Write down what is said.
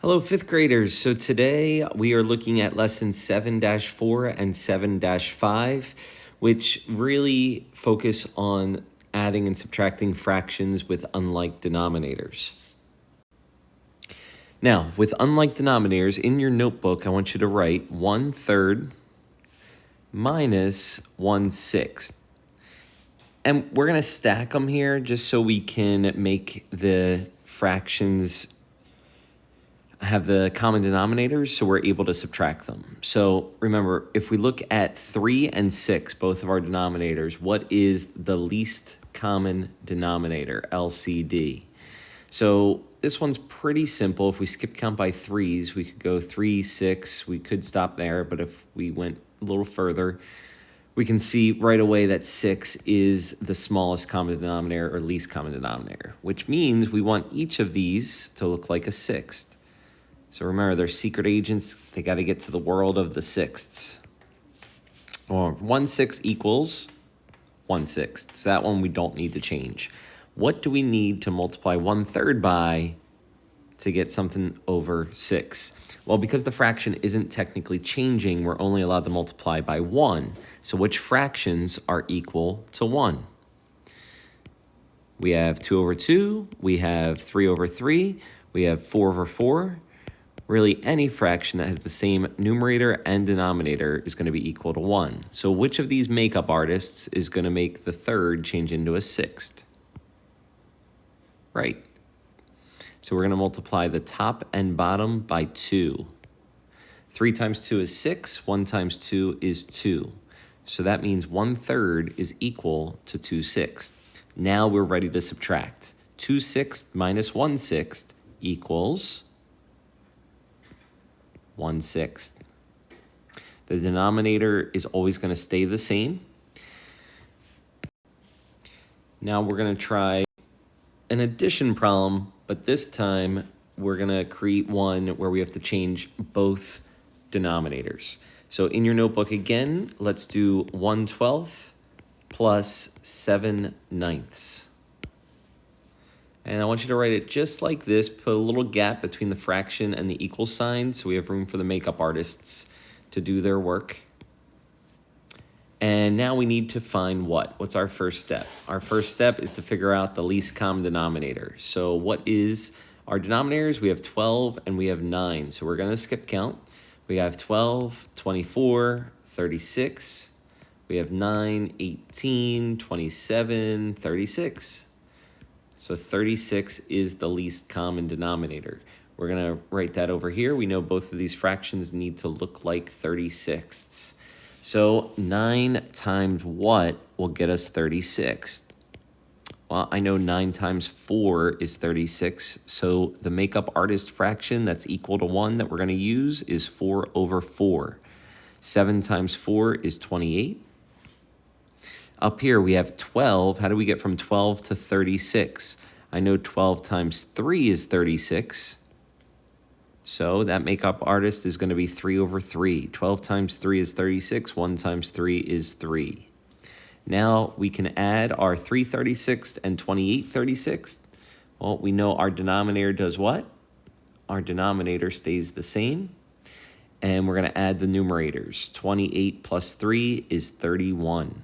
Hello, fifth graders. So today we are looking at lesson 7-4 and 7-5, which really focus on adding and subtracting fractions with unlike denominators. Now, with unlike denominators, in your notebook, I want you to write 1/3 minus 1/6. And we're going to stack them here just so we can make the fractions have the common denominators, so we're able to subtract them. So remember, if we look at 3 and 6, both of our denominators, what is the least common denominator, LCD? So this one's pretty simple. If we skip count by threes, we could go 3, 6. We could stop there, but if we went a little further, we can see right away that 6 is the smallest common denominator or least common denominator, which means we want each of these to look like a sixth. So remember, they're secret agents. They got to get to the world of the sixths. Or 1/6 equals 1/6. So that one we don't need to change. What do we need to multiply 1/3 by to get something over 6? Well, because the fraction isn't technically changing, we're only allowed to multiply by 1. So which fractions are equal to 1? We have 2/2. We have 3/3. We have 4/4. Really, any fraction that has the same numerator and denominator is going to be equal to 1. So which of these makeup artists is going to make the third change into a sixth? Right. So we're going to multiply the top and bottom by 2. 3 times 2 is 6. 1 times 2 is 2. So that means 1/3 is equal to 2/6. Now we're ready to subtract. 2/6 minus 1/6 equals 1/6. The denominator is always going to stay the same. Now we're going to try an addition problem, but this time we're going to create one where we have to change both denominators. So in your notebook again, let's do 1/12 plus 7/9. And I want you to write it just like this. Put a little gap between the fraction and the equal sign so we have room for the makeup artists to do their work. And now we need to find what? What's our first step? Our first step is to figure out the least common denominator. So what is our denominators? We have 12 and we have 9. So we're going to skip count. We have 12, 24, 36. We have 9, 18, 27, 36. So 36 is the least common denominator. We're going to write that over here. We know both of these fractions need to look like 36ths. So 9 times what will get us 36? Well, I know 9 times 4 is 36. So the makeup artist fraction that's equal to 1 that we're going to use is 4/4. 7 times 4 is 28. Up here, we have 12. How do we get from 12 to 36? I know 12 times 3 is 36. So that makeup artist is going to be 3/3. 12 times 3 is 36. 1 times 3 is 3. Now we can add our 3/36 and 28/36. Well, we know our denominator does what? Our denominator stays the same. And we're going to add the numerators. 28 plus 3 is 31.